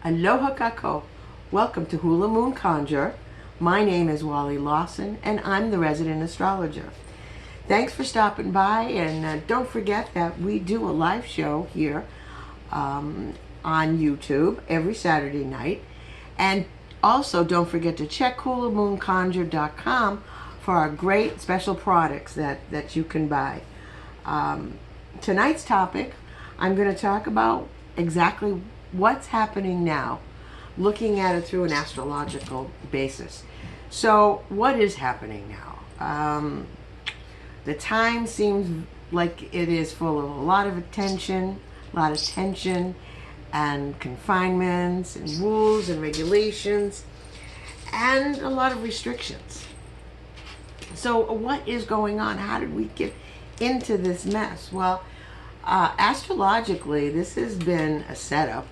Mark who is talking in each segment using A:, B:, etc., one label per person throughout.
A: Aloha kako. Welcome to Hula Moon Conjure. My name is Wally Lawson and I'm the resident astrologer. Thanks for stopping by, and don't forget that we do a live show here on YouTube every Saturday night. And also don't forget to check hulamoonconjure.com for our great special products that you can buy. Tonight's topic, I'm going to talk about exactly what's happening now, looking at it through an astrological basis. So what is happening now? The time seems like it is full of a lot of attention, a lot of tension and confinements and rules and regulations and a lot of restrictions. So what is going on? How did we get into this mess? Well, astrologically, this has been a setup.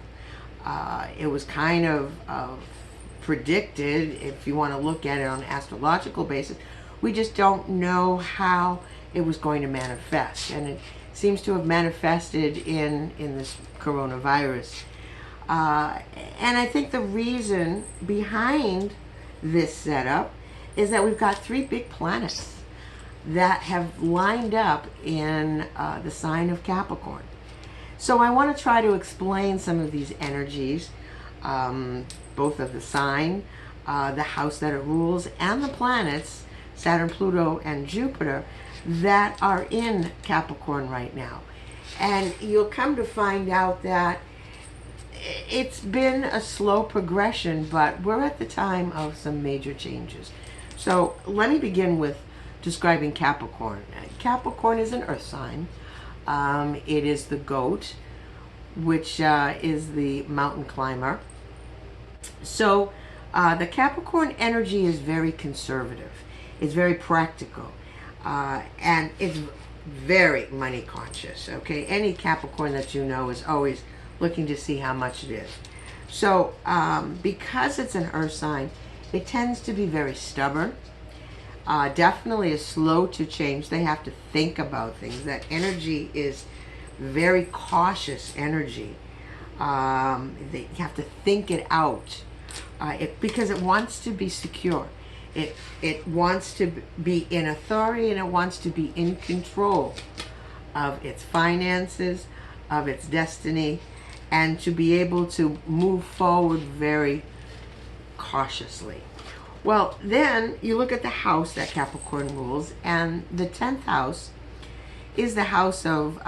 A: It was kind of predicted, if you want to look at it on an astrological basis. We just don't know how it was going to manifest, and it seems to have manifested in this coronavirus. And I think the reason behind this setup is that we've got three big planets that have lined up in the sign of Capricorn. So I want to try to explain some of these energies, both of the sign, the house that it rules, and the planets, Saturn, Pluto, and Jupiter, that are in Capricorn right now. And you'll come to find out that it's been a slow progression, but we're at the time of some major changes. So let me begin with describing Capricorn. Capricorn is an earth sign. It is the goat, which is the mountain climber. So the Capricorn energy is very conservative. It's very practical. And it's very money conscious. Okay, any Capricorn that you know is always looking to see how much it is. So because it's an earth sign, it tends to be very stubborn. Definitely is slow to change. They have to think about things. That energy is very cautious energy. They have to think it out because it wants to be secure. It wants to be in authority, and it wants to be in control of its finances, of its destiny, and to be able to move forward very cautiously. Well, then you look at the house that Capricorn rules, and the 10th house is the house of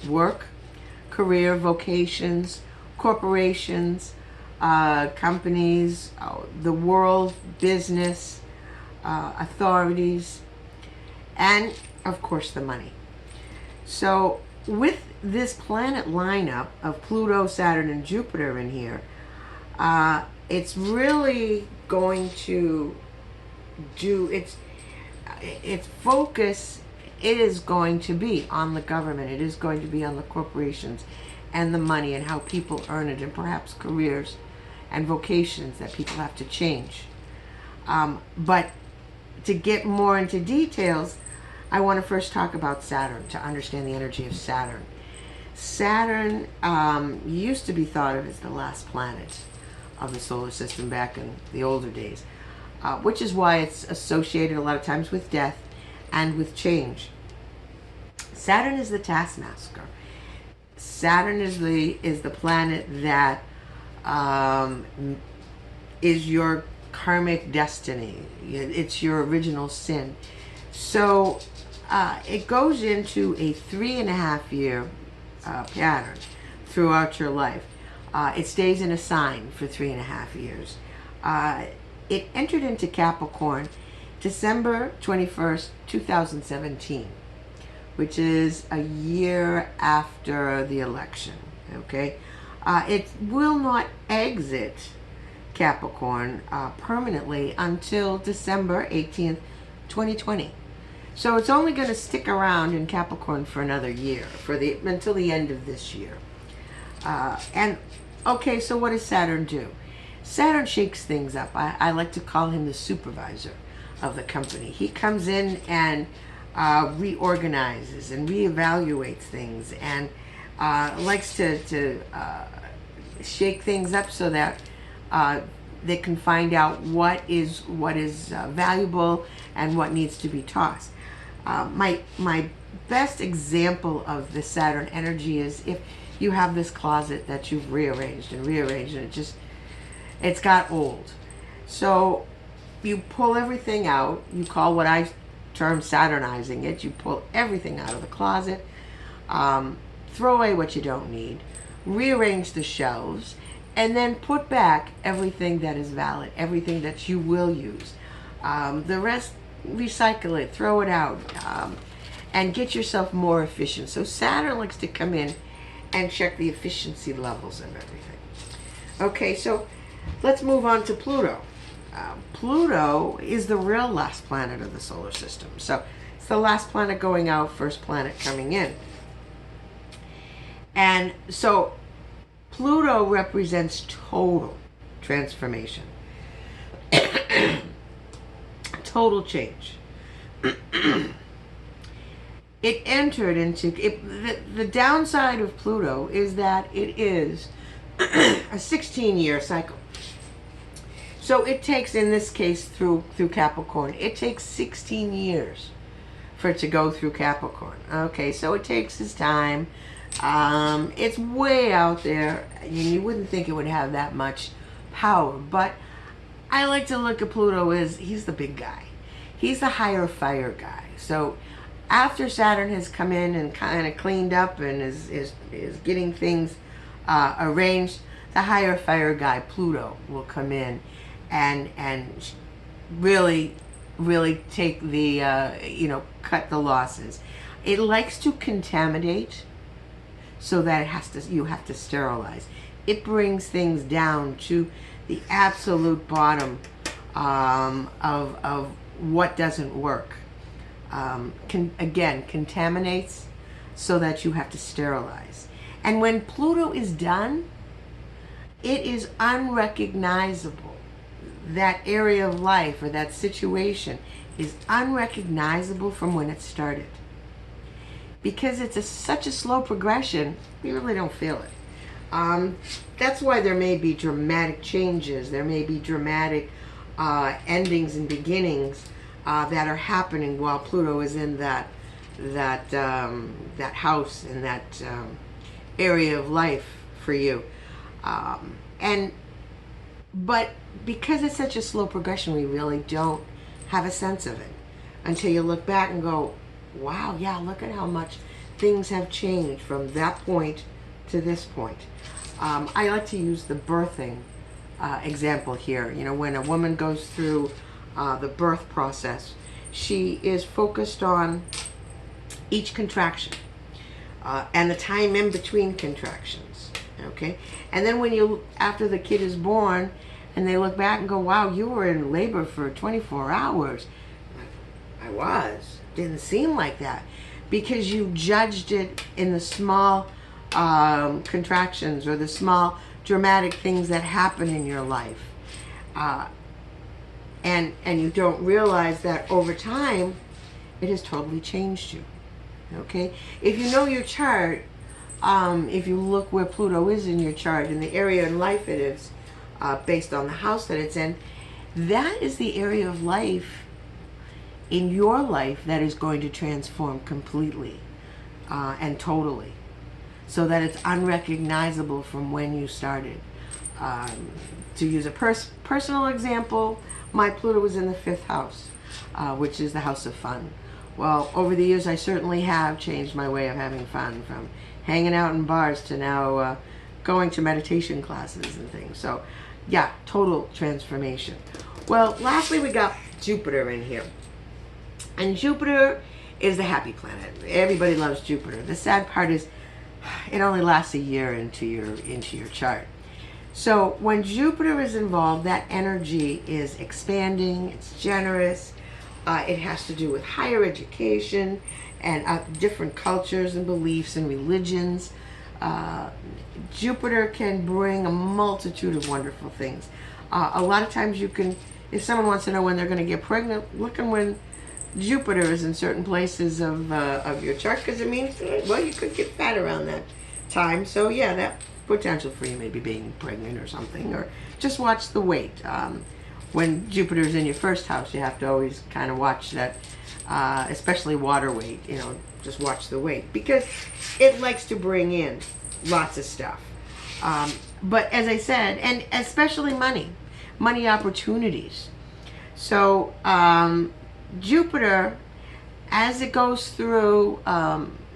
A: work, career, vocations, corporations, companies, the world, business, authorities, and of course the money. So with this planet lineup of Pluto, Saturn, and Jupiter in here, it's really going to do its focus is going to be on the government. It is going to be on the corporations and the money and how people earn it, and perhaps careers and vocations that people have to change. But to get more into details, I want to first talk about Saturn to understand the energy of Saturn. Saturn used to be thought of as the last planet of the solar system back in the older days, which is why it's associated a lot of times with death and with change. Saturn is the taskmaster. Saturn is the planet that is your karmic destiny. It's your original sin. So it goes into a 3.5 year pattern throughout your life. It stays in a sign for 3.5 years. It entered into Capricorn December 21st, 2017, which is a year after the election. Okay, it will not exit Capricorn permanently until December 18th, 2020. So it's only going to stick around in Capricorn for another year, until the end of this year. And okay, so what does Saturn do? Saturn shakes things up. I like to call him the supervisor of the company. He comes in and reorganizes and reevaluates things, and likes to shake things up so that they can find out what is valuable and what needs to be tossed. My best example of the Saturn energy is if you have this closet that you've rearranged and rearranged, and it's got old. So you pull everything out. You call what I term Saturnizing it. You pull everything out of the closet, throw away what you don't need, rearrange the shelves, and then put back everything that is valid, everything that you will use. The rest, recycle it, throw it out, and get yourself more efficient. So Saturn likes to come in and check the efficiency levels of everything. Okay, so let's move on to Pluto. Pluto is the real last planet of the solar system. So it's the last planet going out, first planet coming in. And so Pluto represents total transformation. Total change. It entered into it. The downside of Pluto is that it is a 16-year cycle. So it takes, in this case, through Capricorn, it takes 16 years for it to go through Capricorn. Okay, so it takes its time. It's way out there. You wouldn't think it would have that much power, but I like to look at Pluto as he's the big guy. He's the higher fire guy. So after Saturn has come in and kind of cleaned up and is getting things arranged, the higher fire guy, Pluto, will come in and really take the cut the losses. It likes to contaminate, so that you have to sterilize. It brings things down to the absolute bottom of what doesn't work. Again, contaminates so that you have to sterilize. And when Pluto is done, it is unrecognizable. That area of life or that situation is unrecognizable from when it started. Because it's such a slow progression, we really don't feel it. That's why there may be dramatic changes. There may be dramatic endings and beginnings that are happening while Pluto is in that house and that area of life for you. But because it's such a slow progression, we really don't have a sense of it until you look back and go, wow, yeah, look at how much things have changed from that point to this point. I like to use the birthing example here. You know, when a woman goes through the birth process, she is focused on each contraction and the time in between contractions. Okay, and then after the kid is born, and they look back and go, wow, you were in labor for 24 hours. I was. Didn't seem like that, because you judged it in the small contractions or the small dramatic things that happen in your life, and you don't realize that over time it has totally changed you. Okay, if you know your chart, if you look where Pluto is in your chart and the area in life it is, based on the house that it's in, that is the area of life in your life that is going to transform completely and totally, so that it's unrecognizable from when you started. To use a personal example, my Pluto was in the 5th house, which is the house of fun. Well, over the years I certainly have changed my way of having fun, from hanging out in bars to now going to meditation classes and things. So yeah, total transformation. Well, lastly, we got Jupiter in here. And Jupiter is the happy planet. Everybody loves Jupiter. The sad part is it only lasts a year into your chart. So when Jupiter is involved, that energy is expanding, it's generous. It has to do with higher education and different cultures and beliefs and religions. Jupiter can bring a multitude of wonderful things. A lot of times you can, if someone wants to know when they're going to get pregnant, look at when Jupiter is in certain places of your chart, because it means, well, you could get fat around that time. So yeah, potential for you maybe being pregnant or something, or just watch the weight. When Jupiter's in your first house, you have to always kind of watch that, especially water weight, just watch the weight, because it likes to bring in lots of stuff. But as I said, and especially money opportunities. So Jupiter, as it goes through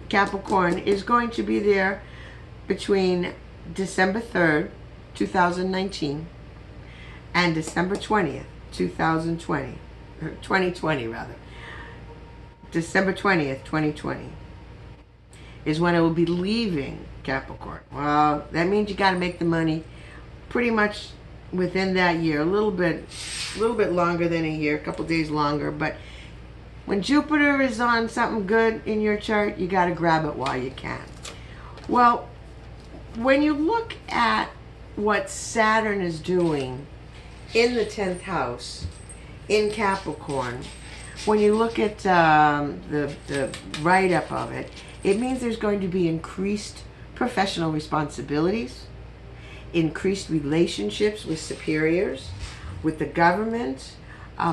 A: Capricorn, is going to be there between December 3rd, 2019 and December 20th, 2020, or 2020 rather. December 20th, 2020 is when it will be leaving Capricorn. Well, that means you got to make the money pretty much within that year, a little bit longer than a year, a couple days longer. But when Jupiter is on something good in your chart, you got to grab it while you can. Well, when you look at what Saturn is doing in the 10th house in Capricorn, when you look at the write-up of it, it means there's going to be increased professional responsibilities, increased relationships with superiors, with the government,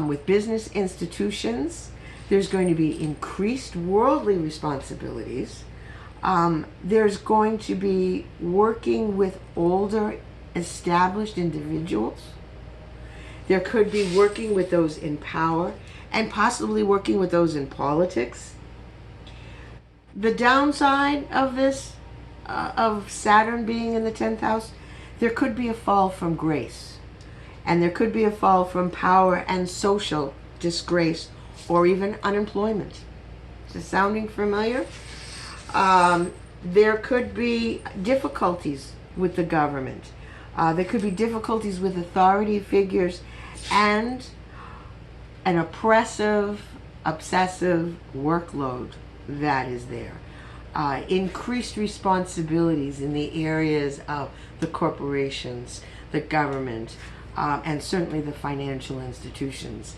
A: with business institutions. There's going to be increased worldly responsibilities. There's going to be working with older, established individuals. There could be working with those in power and possibly working with those in politics. The downside of this, of Saturn being in the 10th house, there could be a fall from grace. And there could be a fall from power and social disgrace, or even unemployment. Is this sounding familiar? There could be difficulties with the government. There could be difficulties with authority figures, and an oppressive, obsessive workload that is there. Increased responsibilities in the areas of the corporations, the government, and certainly the financial institutions.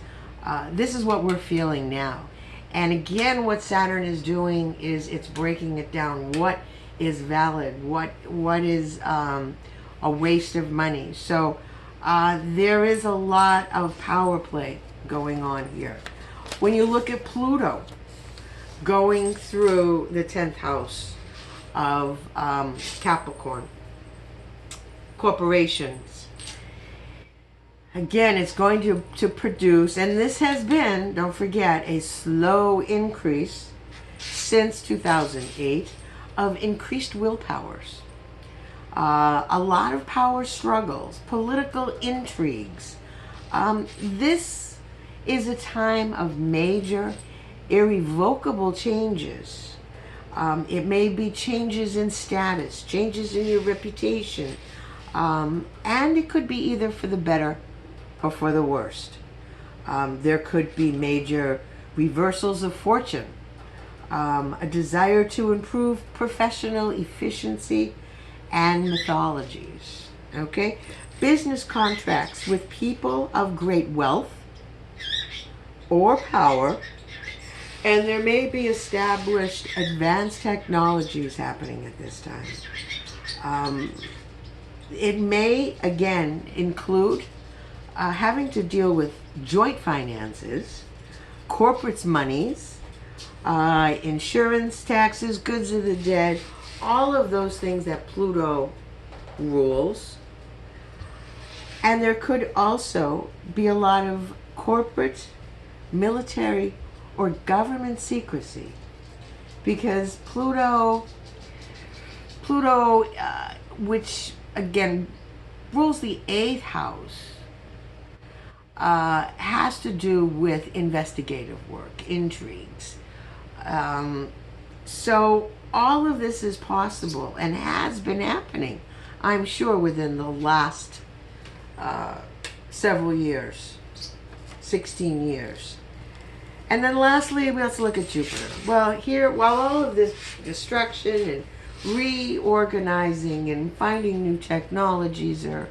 A: This is what we're feeling now. And again, what Saturn is doing is it's breaking it down. What is valid? What is a waste of money? So there is a lot of power play going on here. When you look at Pluto going through the 10th house of Capricorn, corporations, again, it's going to produce, and this has been, don't forget, a slow increase since 2008 of increased willpowers. A lot of power struggles, political intrigues. This is a time of major, irrevocable changes. It may be changes in status, changes in your reputation, and it could be either for the better or for the worst. There could be major reversals of fortune, a desire to improve professional efficiency and mythologies. Okay? Business contracts with people of great wealth or power, and there may be established advanced technologies happening at this time. It may, again, include having to deal with joint finances, corporates' monies, insurance, taxes, goods of the dead, all of those things that Pluto rules. And there could also be a lot of corporate, military, or government secrecy, because Pluto, which again rules the 8th house, has to do with investigative work, intrigues. So all of this is possible and has been happening, I'm sure, within the last several years, 16 years. And then lastly, let's look at Jupiter. Well, here, while all of this destruction and reorganizing and finding new technologies or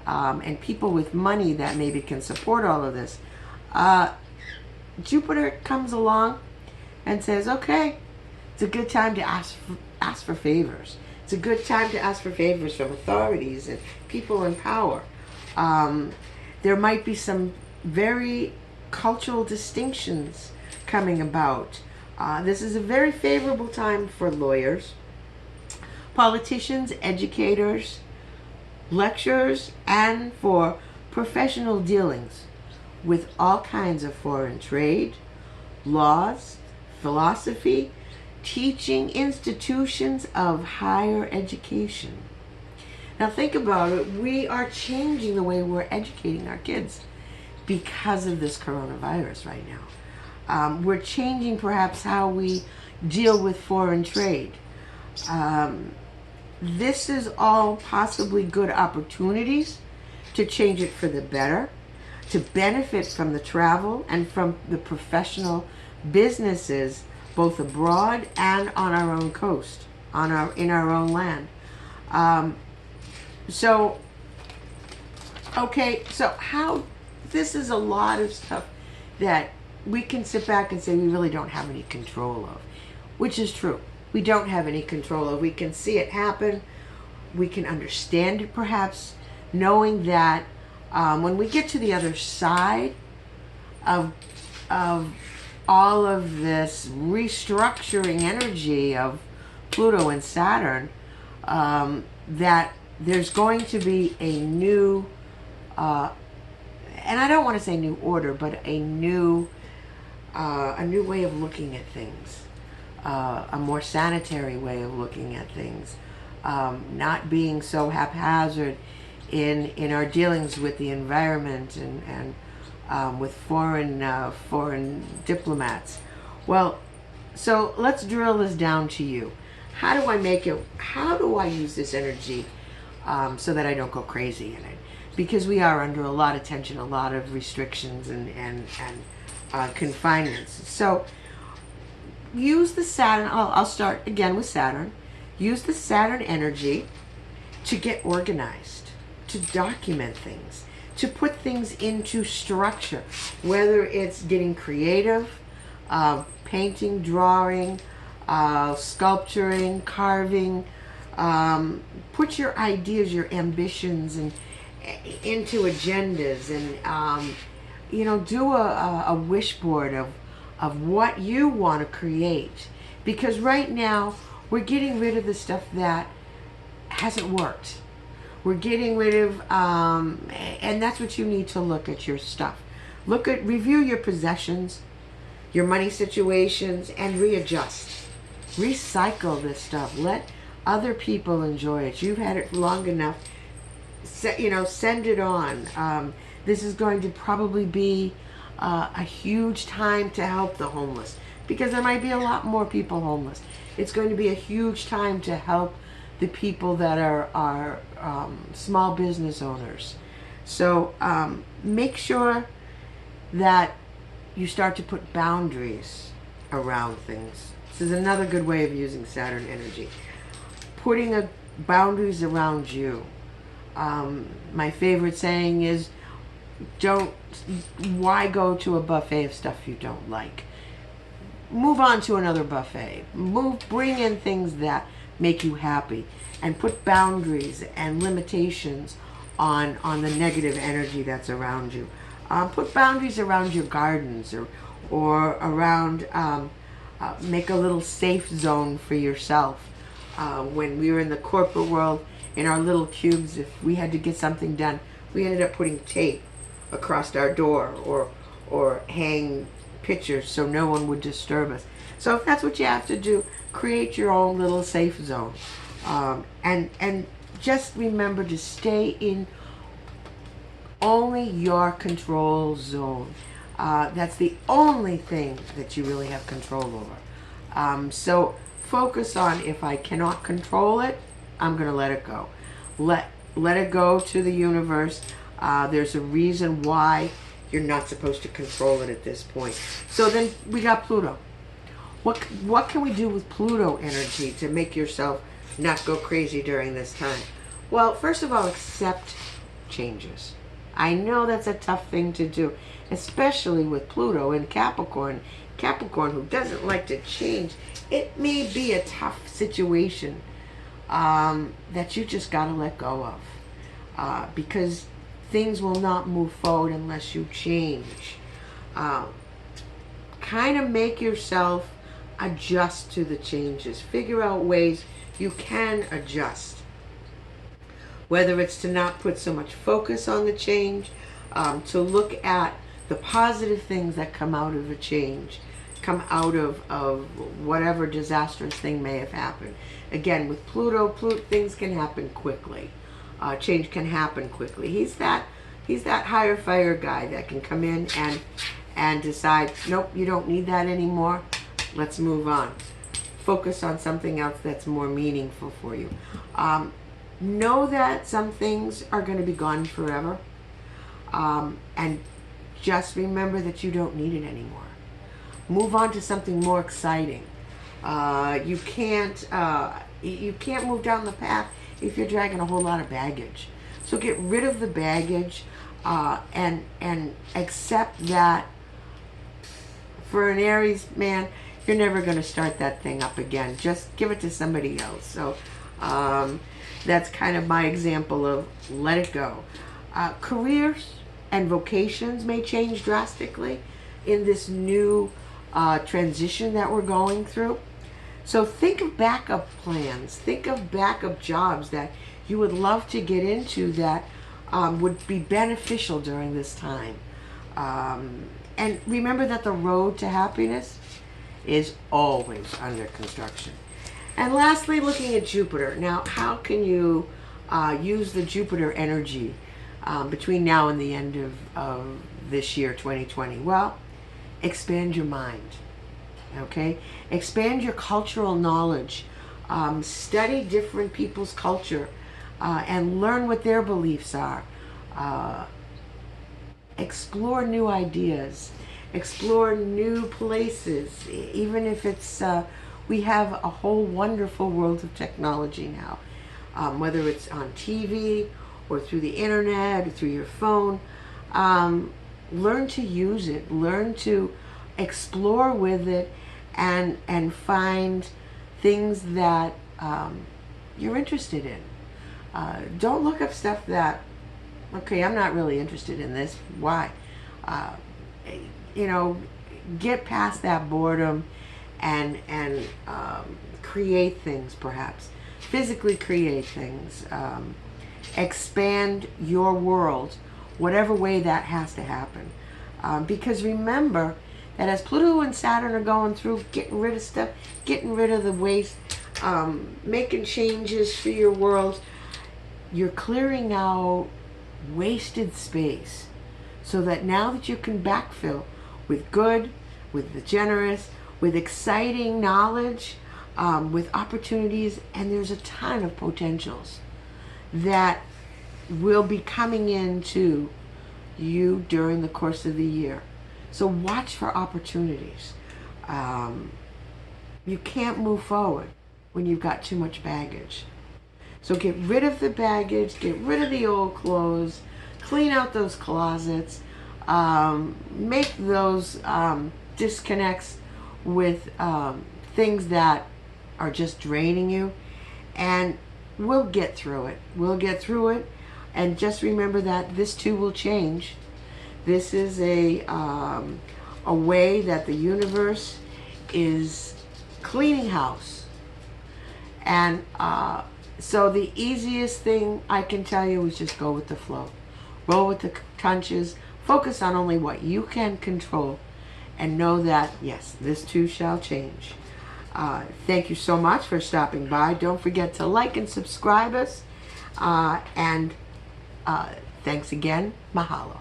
A: and people with money that maybe can support all of this, Jupiter comes along and says, okay, it's a good time to ask for favors. It's It's a good time to ask for favors from authorities and people in power. There might be some very cultural distinctions coming about. This is a very favorable time for lawyers, politicians, educators, lecturers, and for professional dealings with all kinds of foreign trade, laws, philosophy, teaching institutions of higher education. Now think about it. We are changing the way we're educating our kids because of this coronavirus right now. We're changing perhaps how we deal with foreign trade. This is all possibly good opportunities to change it for the better, to benefit from the travel and from the professional businesses both abroad and on our own coast, in our own land. So how this is a lot of stuff that we can sit back and say we really don't have any control of, which is true. We don't have any control of. We can see it happen. We can understand it perhaps, knowing that when we get to the other side of all of this restructuring energy of Pluto and Saturn, that there's going to be a new, and I don't want to say new order, but a new way of looking at things, a more sanitary way of looking at things, not being so haphazard in our dealings with the environment and with foreign diplomats. Well, so let's drill this down to you. How do I make it? How do I use this energy so that I don't go crazy in it? Because we are under a lot of tension, a lot of restrictions and confinements. So use the Saturn. I'll start again with Saturn. Use the Saturn energy to get organized, to document things, to put things into structure, whether it's getting creative, painting, drawing, sculpturing, carving. Put your ideas, your ambitions, and into agendas, and do a wish board of what you want to create. Because right now we're getting rid of the stuff that hasn't worked. We're getting rid of, and that's what you need to look at your stuff. Review your possessions, your money situations, and readjust. Recycle this stuff. Let other people enjoy it. You've had it long enough. Send it on. This is going to probably be a huge time to help the homeless, because there might be a lot more people homeless. It's going to be a huge time to help the people that are small business owners. So make sure that you start to put boundaries around things. This is another good way of using Saturn energy. Putting boundaries around you. My favorite saying is, why go to a buffet of stuff you don't like? Move on to another buffet. Bring in things that make you happy, and put boundaries and limitations on the negative energy that's around you. Put boundaries around your gardens, or around, make a little safe zone for yourself. When we were in the corporate world, in our little cubes, if we had to get something done, we ended up putting tape across our door, or hang pictures so no one would disturb us. So if that's what you have to do, create your own little safe zone. And just remember to stay in only your control zone. That's the only thing that you really have control over. So focus on, if I cannot control it, I'm going to let it go. Let it go to the universe. There's a reason why you're not supposed to control it at this point. So then we got Pluto. What can we do with Pluto energy to make yourself not go crazy during this time? Well, first of all, accept changes. I know that's a tough thing to do, especially with Pluto in Capricorn. Capricorn, who doesn't like to change. It may be a tough situation that you just got to let go of, because things will not move forward unless you change. Kind of make yourself adjust to the changes. Figure out ways you can adjust. Whether it's to not put so much focus on the change, to look at the positive things that come out of a change, come out of whatever disastrous thing may have happened. Again, with Pluto, things can happen quickly. Change can happen quickly. He's that higher fire guy that can come in and decide, nope, you don't need that anymore. Let's move on. Focus on something else that's more meaningful for you. Know that some things are going to be gone forever. And just remember that you don't need it anymore. Move on to something more exciting. You can't move down the path if you're dragging a whole lot of baggage. So get rid of the baggage, and accept that for an Aries man, you're never going to start that thing up again. Just give it to somebody else. So that's kind of my example of let it go. Careers and vocations may change drastically in this new transition that we're going through. So think of backup plans. Think of backup jobs that you would love to get into that would be beneficial during this time. And remember that the road to happiness is always under construction. And lastly, looking at Jupiter. Now, how can you use the Jupiter energy between now and the end of this year, 2020? Well, expand your mind. Okay? Expand your cultural knowledge. Study different people's culture and learn what their beliefs are. Explore new ideas. Explore new places. Even if it's, we have a whole wonderful world of technology now. Whether it's on TV or through the internet or through your phone. Learn to use it. Learn to explore with it and find things that you're interested in. Don't look up stuff that, okay, I'm not really interested in this. Why? Get past that boredom and create things, perhaps. Physically create things. Expand your world, whatever way that has to happen. Because remember that as Pluto and Saturn are going through, getting rid of stuff, getting rid of the waste, making changes for your world, you're clearing out wasted space so that now that you can backfill with good, with the generous, with exciting knowledge, with opportunities, and there's a ton of potentials that will be coming into you during the course of the year. So watch for opportunities. You can't move forward when you've got too much baggage. So get rid of the baggage, get rid of the old clothes, clean out those closets, make those disconnects with things that are just draining you, and we'll get through it. We'll get through it, and just remember that this too will change. This is a way that the universe is cleaning house. And so the easiest thing I can tell you is just go with the flow. Roll with the punches. Focus on only what you can control. And know that, yes, this too shall change. Thank you so much for stopping by. Don't forget to like and subscribe us. And thanks again. Mahalo.